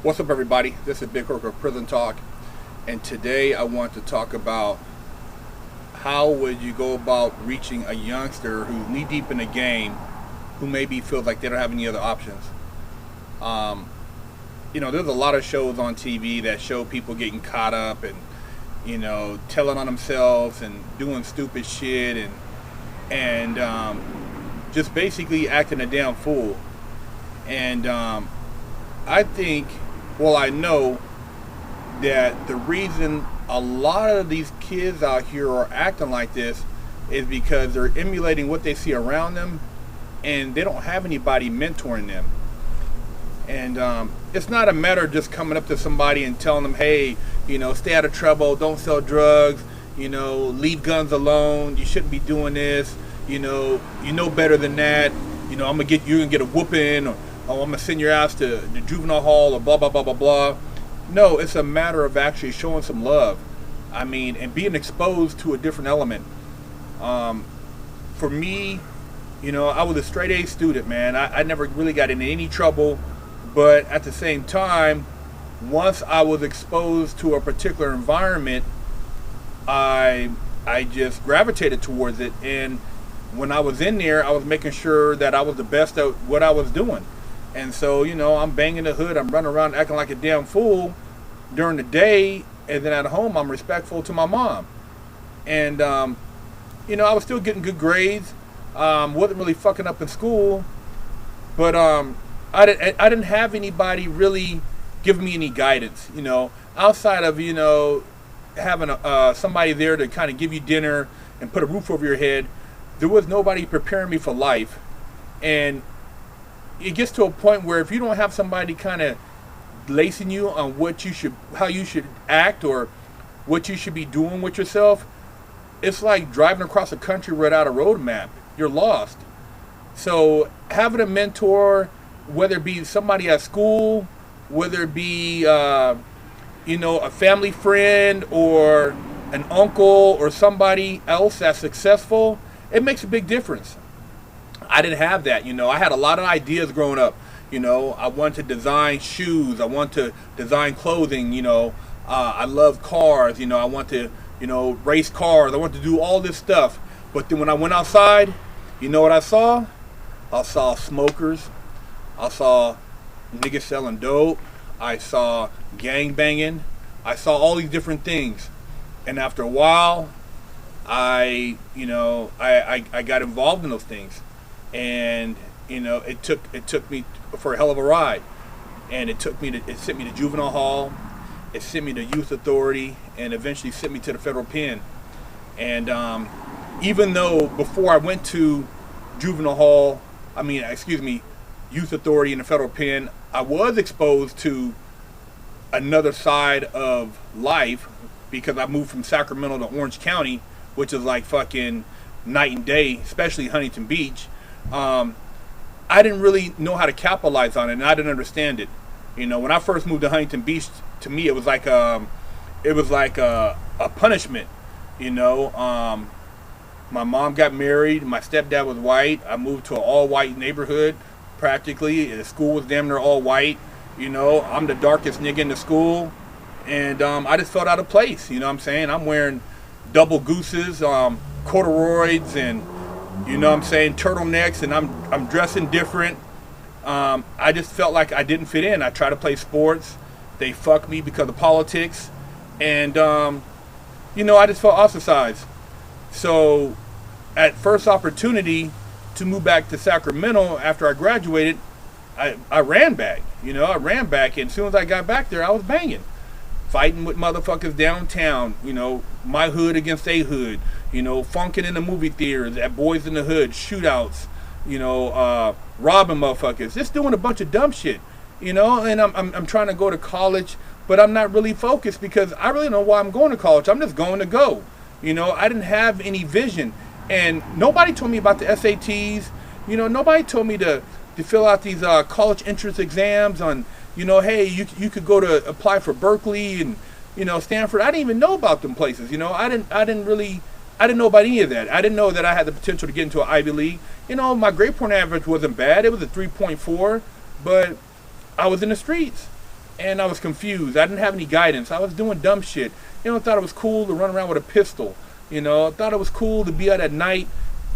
What's up, everybody? This is Big Kirk of Prison Talk, and today I want to talk about how would you go about reaching a youngster who's knee deep in the game, who maybe feels like they don't have any other options. Um, there's a lot of shows on TV that show people getting caught up and telling on themselves and doing stupid shit and just basically acting a damn fool. And I think, well, I know that the reason a lot of these kids out here are acting like this is because they're emulating what they see around them, and they don't have anybody mentoring them. And it's not a matter of just coming up to somebody and telling them, hey, stay out of trouble, don't sell drugs, leave guns alone, you shouldn't be doing this, you know better than that, you're gonna get a whooping, or I'm gonna send your ass to the juvenile hall, or blah blah blah blah blah. No, it's a matter of actually showing some love. And being exposed to a different element. For me, I was a straight A student, man. I never really got into any trouble, but at the same time, once I was exposed to a particular environment, I just gravitated towards it. And when I was in there, I was making sure that I was the best at what I was doing. And so, I'm banging the hood, I'm running around acting like a damn fool during the day, and then at home, I'm respectful to my mom. And, I was still getting good grades, wasn't really fucking up in school, but I didn't have anybody really giving me any guidance, outside of, having somebody there to kind of give you dinner and put a roof over your head. There was nobody preparing me for life. And it gets to a point where if you don't have somebody kind of lacing you on how you should act or what you should be doing with yourself, it's like driving across the country without a road map. You're lost. So having a mentor, whether it be somebody at school, whether it be a family friend or an uncle or somebody else that's successful, it makes a big difference. I didn't have that. I had a lot of ideas growing up. I wanted to design shoes. I want to design clothing. I love cars. I want to, race cars. I want to do all this stuff. But then when I went outside, you know what I saw? I saw smokers. I saw niggas selling dope. I saw gang banging. I saw all these different things. And after a while, I got involved in those things. And it took me for a hell of a ride, and it sent me to juvenile hall, it sent me to youth authority, and eventually sent me to the federal pen. And even though before I went to juvenile hall, youth authority and the federal pen, I was exposed to another side of life because I moved from Sacramento to Orange County, which is like fucking night and day, especially Huntington Beach. I didn't really know how to capitalize on it, and I didn't understand it. When I first moved to Huntington Beach, to me it was like a punishment. My mom got married, my stepdad was white. I moved to an all-white neighborhood, practically. The school was damn near all white. I'm the darkest nigga in the school, and I just felt out of place. I'm wearing double gooses, corduroys, and turtlenecks, and I'm dressing different. I just felt like I didn't fit in. I tried to play sports. They fucked me because of politics. And, I just felt ostracized. So at first opportunity to move back to Sacramento after I graduated, I ran back. I ran back, and as soon as I got back there, I was banging. Fighting with motherfuckers downtown, my hood against a hood, funking in the movie theaters, at Boys in the Hood, shootouts, robbing motherfuckers, just doing a bunch of dumb shit, and I'm trying to go to college, but I'm not really focused because I really know why I'm going to college. I'm just going to go. I didn't have any vision, and nobody told me about the SATs. Nobody told me to fill out these college entrance exams on, hey, you could go to apply for Berkeley and, Stanford. I didn't even know about them places. I didn't know about any of that. I didn't know that I had the potential to get into an Ivy League. My grade point average wasn't bad. It was a 3.4, but I was in the streets. and I was confused. I didn't have any guidance. I was doing dumb shit. I thought it was cool to run around with a pistol. I thought it was cool to be out at night,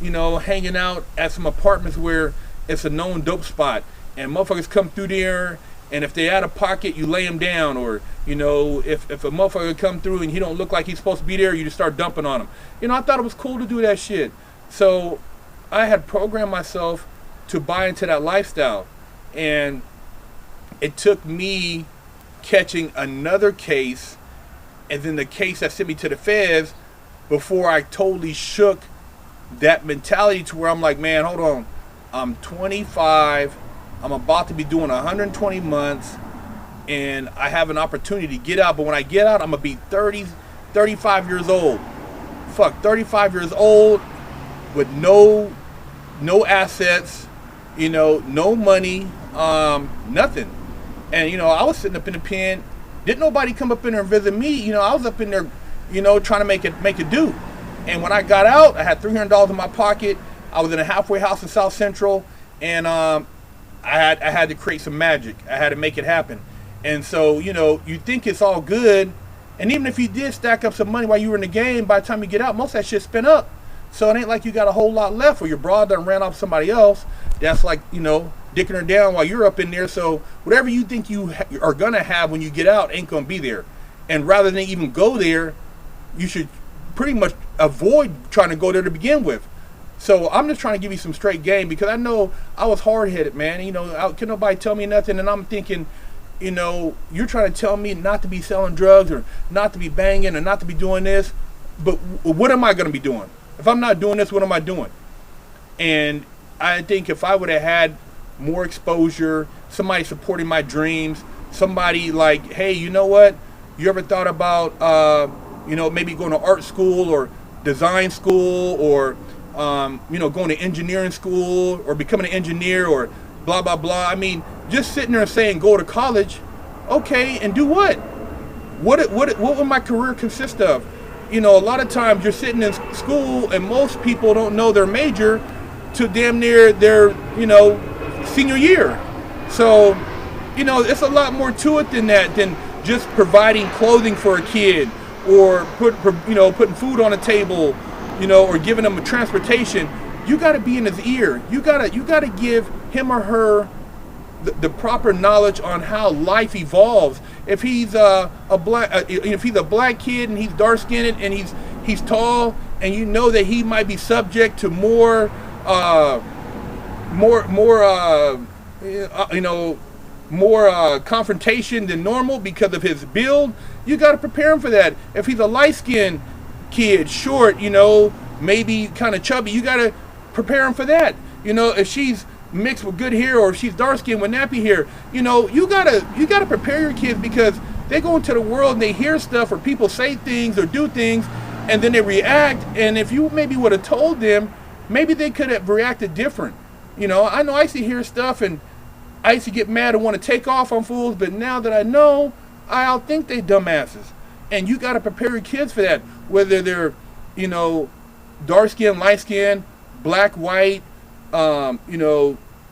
hanging out at some apartments where it's a known dope spot, and motherfuckers come through there, and if they out of pocket, you lay them down, or if a motherfucker come through and he don't look like he's supposed to be there, you just start dumping on him. I thought it was cool to do that shit. So I had programmed myself to buy into that lifestyle, and it took me catching another case, and then the case that sent me to the feds, before I totally shook that mentality to where I'm like, man, hold on, I'm 25, I'm about to be doing 120 months, and I have an opportunity to get out, but when I get out, I'm gonna be 35 years old. 35 years old with no assets, no money, nothing. And I was sitting up in the pen. Didn't nobody come up in there and visit me. I was up in there, trying to make it do. And when I got out, I had $300 in my pocket. I was in a halfway house in South Central, and I had to create some magic. I had to make it happen. And so, you think it's all good, and even if you did stack up some money while you were in the game, by the time you get out, most of that shit spent up. So it ain't like you got a whole lot left, or your broad done ran off somebody else. That's like, dicking her down while you're up in there. So whatever you think you are gonna have when you get out ain't gonna be there. And rather than even go there, you should pretty much avoid trying to go there to begin with. So I'm just trying to give you some straight game, because I know I was hard-headed, man. Can nobody tell me nothing, and I'm thinking, you're trying to tell me not to be selling drugs, or not to be banging, or not to be doing this, but what am I going to be doing? If I'm not doing this, what am I doing? And I think if I would have had more exposure, somebody supporting my dreams, somebody like, hey, you know what? You ever thought about, maybe going to art school or design school, or, going to engineering school, or becoming an engineer, or blah, blah, blah. I mean, just sitting there and saying, go to college, okay, and do what? What would my career consist of? A lot of times you're sitting in school, and most people don't know their major to damn near their, senior year. So, it's a lot more to it than that, than just providing clothing for a kid, or putting food on the table, or giving them a transportation. You got to be in his ear. You got to give him or her the proper knowledge on how life evolves. If he's a black kid and he's dark skinned and he's tall, and that he might be subject to more confrontation than normal because of his build, you got to prepare him for that. If he's a light-skinned kid, short, maybe kind of chubby, you got to prepare him for that. If she's mixed with good hair, or if she's dark-skinned with nappy hair, you gotta prepare your kids, because they go into the world and they hear stuff, or people say things or do things, and then they react. And if you maybe would have told them, maybe they could have reacted different. I know I used to hear stuff, and I used to get mad and want to take off on fools, but now that I know, I outthink they dumbasses. And you got to prepare your kids for that, whether they're, dark skin, light skin, black, white,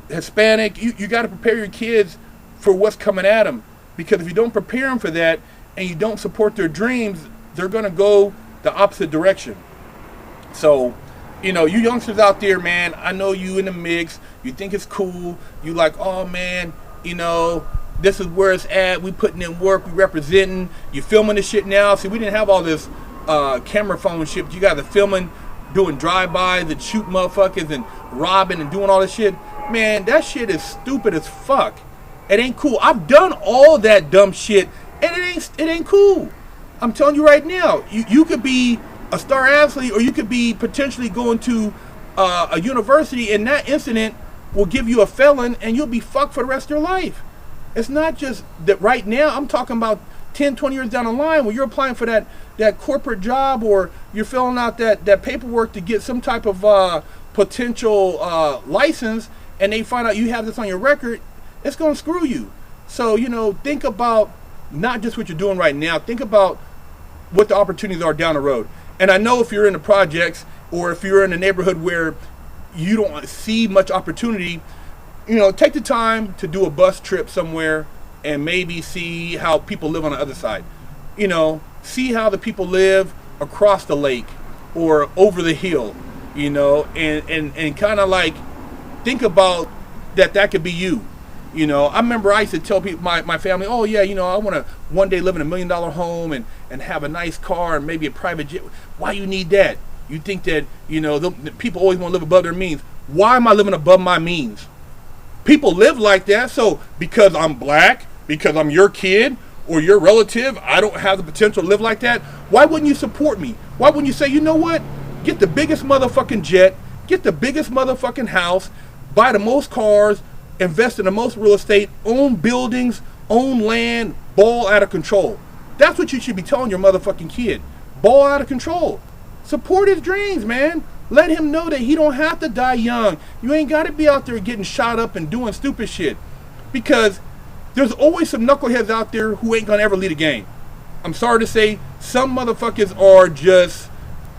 Hispanic. You got to prepare your kids for what's coming at them, because if you don't prepare them for that, and you don't support their dreams, they're going to go the opposite direction. So, you youngsters out there, man, I know you in the mix. You think it's cool. You like, oh man, this is where it's at. We putting in work. We representing. You filming this shit now. See, we didn't have all this camera phone shit. But you guys are filming, doing drive-bys and shooting motherfuckers and robbing and doing all this shit. Man, that shit is stupid as fuck. It ain't cool. I've done all that dumb shit, and it ain't cool. I'm telling you right now. You could be a star athlete, or you could be potentially going to a university, and that incident will give you a felon, and you'll be fucked for the rest of your life. It's not just that right now. I'm talking about 10, 20 years down the line, when you're applying for that corporate job, or you're filling out that paperwork to get some type of potential license, and they find out you have this on your record. It's going to screw you. So, think about not just what you're doing right now. Think about what the opportunities are down the road. And I know if you're in the projects, or if you're in a neighborhood where you don't see much opportunity, take the time to do a bus trip somewhere, and maybe see how people live on the other side. You know, see how the people live across the lake or over the hill, you know, and kind of like think about that could be you. You know, I remember I used to tell people, my family, oh yeah, you know, I want to one day live in $1 million home and have a nice car and maybe a private jet. Why you need that? You think that, you know, the people always want to live above their means. Why am I living above my means? People live like that, so because I'm black, because I'm your kid or your relative, I don't have the potential to live like that. Why wouldn't you support me? Why wouldn't you say, you know what? Get the biggest motherfucking jet, get the biggest motherfucking house, buy the most cars, invest in the most real estate, own buildings, own land, ball out of control. That's what you should be telling your motherfucking kid. Ball out of control. Support his dreams, man. Let him know that he don't have to die young. You ain't got to be out there getting shot up and doing stupid shit. Because there's always some knuckleheads out there who ain't gonna ever lead a game. I'm sorry to say, some motherfuckers are just,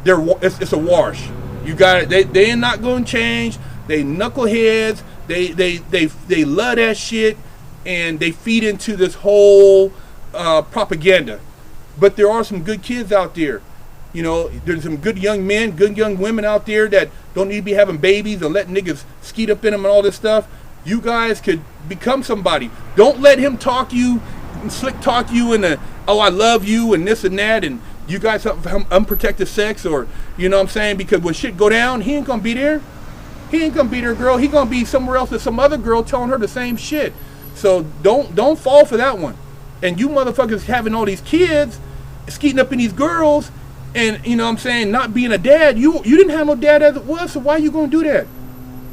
it's a wash. You got it. They ain't not gonna change. They knuckleheads. They love that shit, and they feed into this whole propaganda. But there are some good kids out there. You know, there's some good young men, good young women out there that don't need to be having babies and letting niggas skeet up in them and all this stuff. You guys could become somebody. Don't let him talk you, slick talk you in oh, I love you and this and that, and you guys have unprotected sex, or, you know what I'm saying, because when shit go down, he ain't gonna be there. He ain't gonna be their girl. He gonna be somewhere else with some other girl telling her the same shit. So don't fall for that one. And you motherfuckers having all these kids, skeeting up in these girls, and, you know what I'm saying, not being a dad. You didn't have no dad as it was, so why are you going to do that?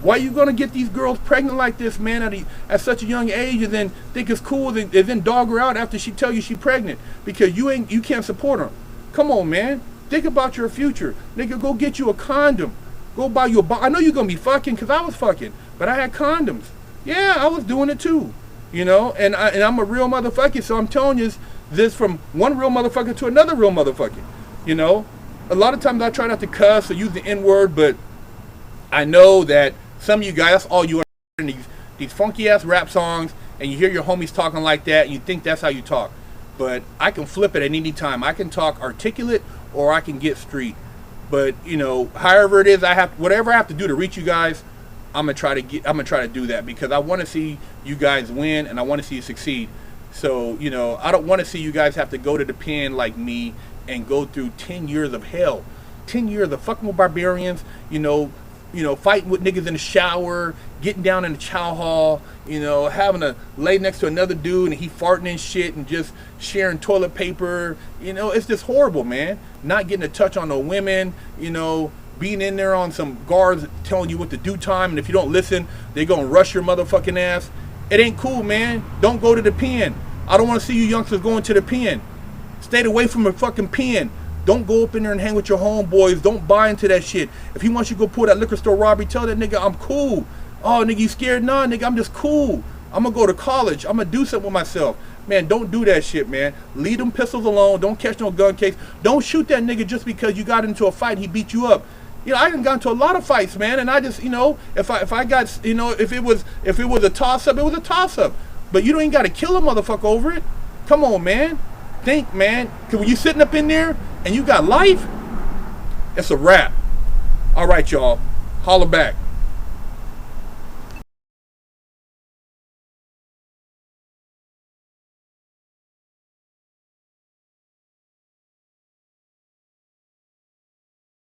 Why are you going to get these girls pregnant like this, man, at such a young age, and then think it's cool, and then dog her out after she tell you she's pregnant because you can't support her? Come on, man. Think about your future. Nigga, go get you a condom. Go buy you I know you're going to be fucking, because I was fucking, but I had condoms. Yeah, I was doing it too, you know, and I'm a real motherfucker, so I'm telling you this from one real motherfucker to another real motherfucker. You know, a lot of times I try not to cuss or use the N-word, but I know that some of you guys, all you are in these funky ass rap songs, and you hear your homies talking like that, and you think that's how you talk. But I can flip it at any time. I can talk articulate, or I can get street. But, you know, however it is, whatever I have to do to reach you guys, I'm gonna try to do that, because I want to see you guys win, and I want to see you succeed. So, you know, I don't want to see you guys have to go to the pen like me and go through 10 years of hell, 10 years of fucking with barbarians, you know, fighting with niggas in the shower, getting down in the chow hall, you know, having to lay next to another dude and he farting and shit and just sharing toilet paper. You know, it's just horrible, man. Not getting a touch on no women, you know, being in there on some guards telling you what to do time, and if you don't listen, they gonna rush your motherfucking ass. It ain't cool, man. Don't go to the pen. I don't want to see you youngsters going to the pen. Stay away from a fucking pen. Don't go up in there and hang with your homeboys. Don't buy into that shit. If he wants you to go pull that liquor store robbery, tell that nigga I'm cool. Oh, nigga, you scared? Nah, nigga, I'm just cool. I'm gonna go to college. I'm gonna do something with myself. Man, don't do that shit, man. Leave them pistols alone. Don't catch no gun case. Don't shoot that nigga just because you got into a fight and he beat you up. You know, I done got into a lot of fights, man, and I just, you know, if I got, you know, if it was a toss-up, it was a toss-up. But you ain't got to kill a motherfucker over it. Come on, man. Think, man. Because when you sitting up in there and you got life, it's a wrap. All right, y'all. Holler back.